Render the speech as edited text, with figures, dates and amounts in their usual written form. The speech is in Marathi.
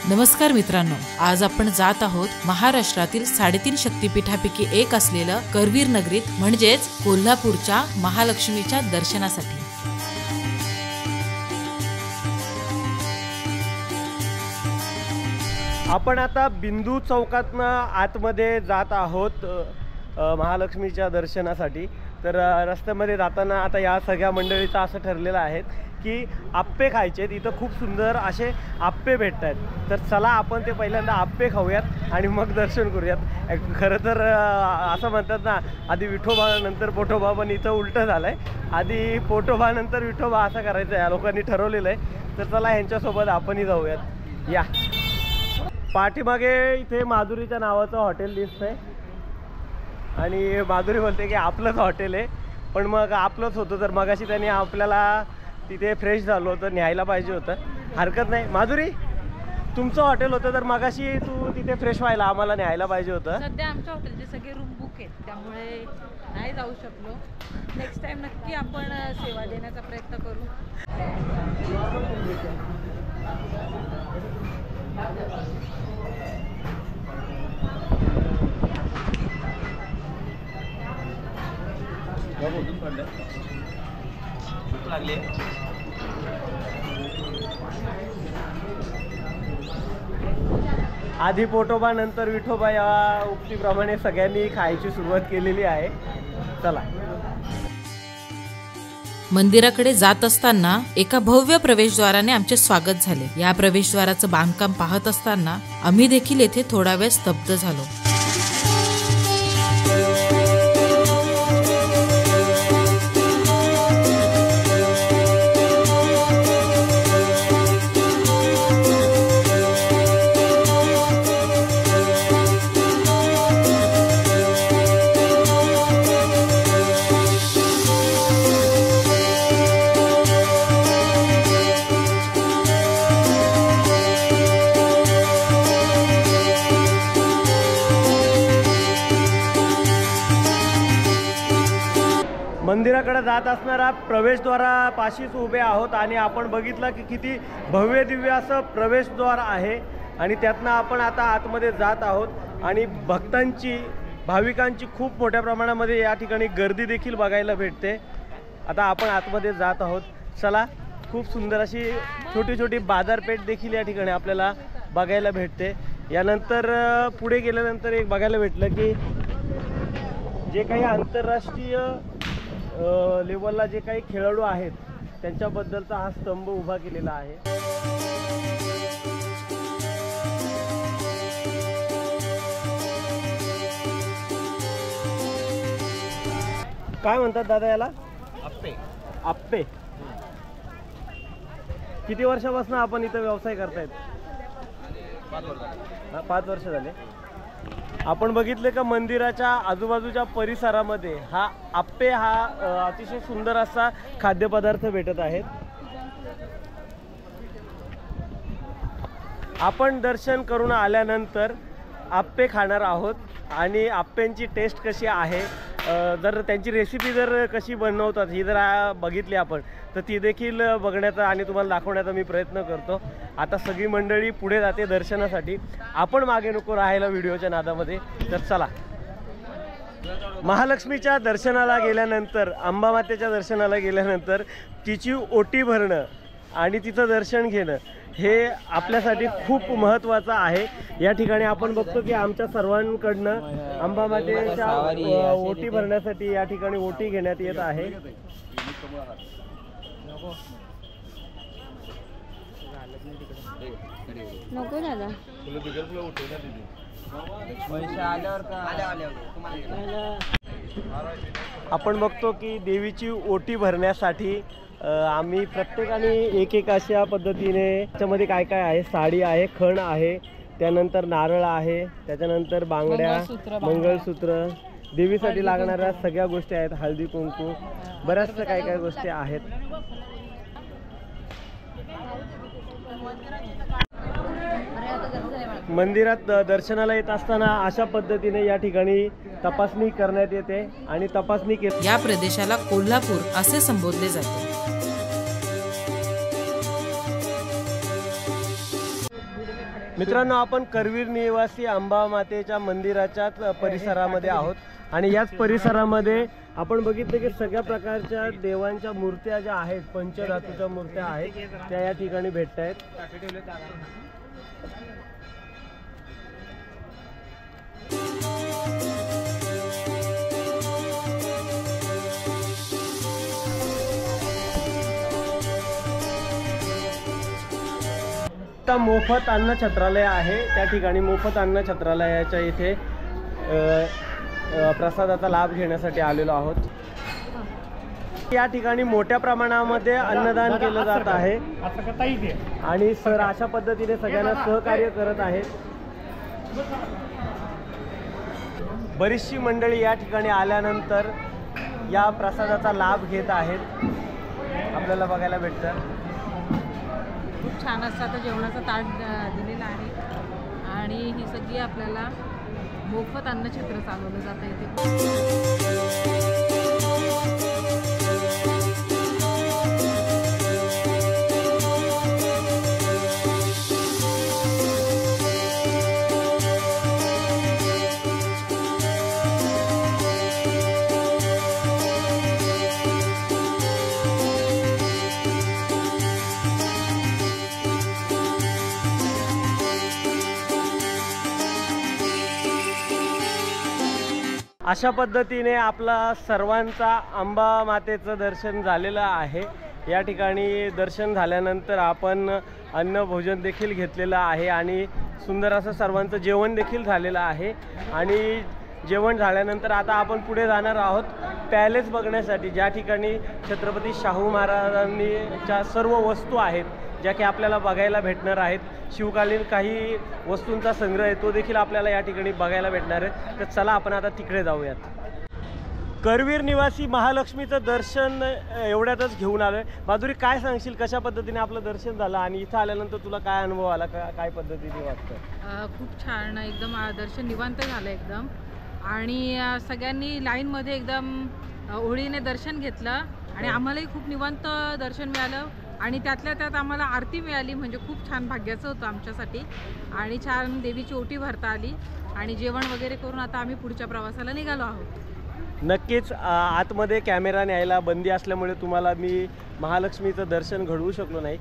नमस्कार मित्रांनो, आज आपण जात आहोत महाराष्ट्रातील 3.5 शक्तिपीठापैकी एक असलेलं करवीर नगरीत म्हणजेच कोल्हापूरच्या महालक्ष्मीच्या दर्शनासाठी। आपण आता बिंदू चौकातनं आतमध्ये जात आहोत महालक्ष्मीच्या दर्शनासाठी। तर रस्त्यामध्ये जाताना आता या सगळ्या मंडळीचं असं ठरलेलं आहे की आप्पे खायचे आहेत। इथं खूप सुंदर असे आप्पे भेटतात, तर चला आपण ते पहिल्यांदा आप्पे खाऊयात आणि मग दर्शन करूयात। खरं तर असं म्हणतात ना, आधी विठोबा नंतर पोटोबा, पण इथं उलटं झालं आहे, आधी पोटोबा नंतर विठोबा असं करायचं आहे, या लोकांनी ठरवलेलं आहे। तर चला ह्यांच्यासोबत आपणही जाऊयात। या पाठीमागे इथे माधुरीच्या नावाचं हॉटेल दिसतंय आणि माधुरी बोलते की आपलंच हॉटेल आहे, पण मग आपलंच होतं तर मगाशी त्यांनी आपल्याला तिथे फ्रेश झालो होतं, न्यायला पाहिजे होतं। हरकत नाही माधुरी, तुमचं हॉटेल होतं तर मगाशी तू तिथे फ्रेश व्हायला आम्हाला न्यायला पाहिजे होतं। सध्या आमच्या हॉटेलचे सगळे रूम बुक आहेत, त्यामुळे नाही जाऊ शकलो। नेक्स्ट टाइम नक्की आपण सेवा देण्याचा प्रयत्न करू। आधी पोटोबा नंतर विठोबा या उक्तीप्रमाणे सगळ्यांनी खायची सुरुवात केलेली आहे। चला मंदिराकडे जात असताना एका भव्य प्रवेशद्वाराने आमचे स्वागत झाले। या प्रवेशद्वाराचं बांधकाम पाहत असताना आम्ही देखील येथे थोडा वेळ स्तब्ध झालो। मंदिराकडे जात असणारा प्रवेशद्वारापाशीच उभे आहोत आणि आपण बघितलं की किती भव्य दिव्य असं प्रवेशद्वार आहे आणि त्यातनं आपण आता आतमध्ये जात आहोत आणि भक्तांची भाविकांची खूप मोठ्या प्रमाणामध्ये या ठिकाणी गर्दी देखील बघायला भेटते। आता आपण आतमध्ये जात आहोत, चला। खूप सुंदर अशी छोटी छोटी बाजारपेठ देखील या ठिकाणी आपल्याला बघायला भेटते। यानंतर पुढे गेल्यानंतर एक बघायला भेटलं की जे काही आंतरराष्ट्रीय लेवलला जे काही खेळाडू आहेत त्यांच्याबद्दलचा हा स्तंभ उभा केलेला आहे। काय म्हणतात दादा याला? आप्पे। आप्पे किती वर्षापासून आपण इथं व्यवसाय करतायत? 5 वर्ष झाले। आपण बघितले का मंदिराच्या आजूबाजूच्या परिसरामध्ये हा आप्पे हा अतिशय सुंदर असा खाद्यपदार्थ भेटत आहेत। आपण दर्शन करून आल्यानंतर आप्पे खाणार आहोत आणि आप्प्यांची टेस्ट कशी आहे, जर त्यांची रेसिपी जर कशी बनवतात ही जर बघितली आपण तर ती देखील बघण्याचा आणि तुम्हाला दाखवण्याचा मी प्रयत्न करतो। आता सगळी मंडळी पुढे जाते दर्शनासाठी, आपण मागे नको राहायला व्हिडिओच्या नादामध्ये। तर चला, महालक्ष्मीच्या दर्शनाला गेल्यानंतर, अंबामातेच्या दर्शनाला गेल्यानंतर तिची ओटी भरणं आणि तिचं दर्शन घेणं हे आपल्यासाठी खूप महत्त्वाचं आहे। या ठिकाणी आपण बघतो की आमच्या सर्वांकडनं अंबामातेच्या ओटी भरण्यासाठी या ठिकाणी ओटी घेण्यात येत आहे। नको दादा, आपण बघतो की देवीची ओटी भरण्यासाठी आम्ही प्रत्येकाने एक अशा पद्धतीने, त्याच्यामध्ये काय काय आहे, साडी आहे, खण आहे, त्यानंतर नारळ आहे, त्याच्यानंतर बांगड्या, मंगळसूत्र, देवीसाठी लागणाऱ्या सगळ्या गोष्टी आहेत, हळदी कुंकू, बऱ्याचशा काय काय गोष्टी आहेत। मंदिरात दर्शनाला येत असताना अशा पद्धतीने या ठिकाणी तपासणी करण्यात येते आणि तपासणी या प्रदेशाला कोल्हापूर असे संबोधले जाते। मित्रांनो, आपण करवीर निवासी अंबामातेच्या मंदिराच्याच परिसरामध्ये आहोत आणि याच परिसरामध्ये आपण बघितलं की सगळ्या प्रकारच्या देवांच्या मूर्त्या ज्या आहेत, पंचधातूच्या मूर्त्या आहेत, त्या या ठिकाणी भेटत आहेत. मोफत अन्न छत्रालय आहे. त्या ठिकाणी मोफत अन्न छत्रालयाच्या इथे प्रसादाचा लाभ घेण्यासाठी आलेलो आहोत. या ठिकाणी मोठ्या प्रमाणामध्ये अन्नदान केलं जात आहे आणि सर अशा पद्धतीने सगळ्यांना सहकार्य करत आहेत. बरीचशी मंडळी या ठिकाणी आल्यानंतर या प्रसादाचा लाभ घेत आहेत, आपल्याला बघायला भेटतं. खूप छान असं आता जेवणाचं ताट दिलेलं आहे आणि ही सगळी आपल्याला मोफत अन्नछत्र चालवलं जातं इथे. अशा पद्धतीने आपला सर्वांचा अंबा मातेचं दर्शन झालेलं आहे. या ठिकाणी दर्शन झाल्यानंतर आपण अन्न भोजन देखील घेतलेलं आहे आणि सुंदर असं सर्वांचं जेवण देखील झालेलं आहे. आणि जेवण झाल्यानंतर आता आपण पुढे जाणार आहोत पॅलेस बघण्यासाठी, ज्या ठिकाणी छत्रपती शाहू महाराजांनीच्या सर्व वस्तू आहेत ज्या की आपल्याला बघायला भेटणार आहेत. शिवकालीन काही वस्तूंचा संग्रह आहे, तो देखील आपल्याला या ठिकाणी बघायला भेटणार आहे. तर चला आपण आता तिकडे जाऊयात. करवीर निवासी महालक्ष्मीचं दर्शन एवढ्यातच घेऊन आलोय. माधुरी, काय सांगशील, कशा पद्धतीने आपलं दर्शन झालं आणि इथं आल्यानंतर तुला काय अनुभव आला, काय पद्धतीने वाटतं? खूप छान, एकदम दर्शन निवांत झालं एकदम. आणि सगळ्यांनी लाईनमध्ये एकदम ओळीने दर्शन घेतलं आणि आम्हालाही खूप निवांत दर्शन मिळालं आणि त्यातल्या त्यात आम्हाला आरती मिळाली, म्हणजे खूप छान भाग्याचं होतं आमच्यासाठी. आणि छान देवीची ओटी भरता आली आणि जेवण वगैरे करून आता आम्ही पुढच्या प्रवासाला निघालो आहोत. नक्कीच आतमध्ये कॅमेरा न्यायला बंदी असल्यामुळे तुम्हाला मी महालक्ष्मीचं दर्शन घडवू शकलो नाही.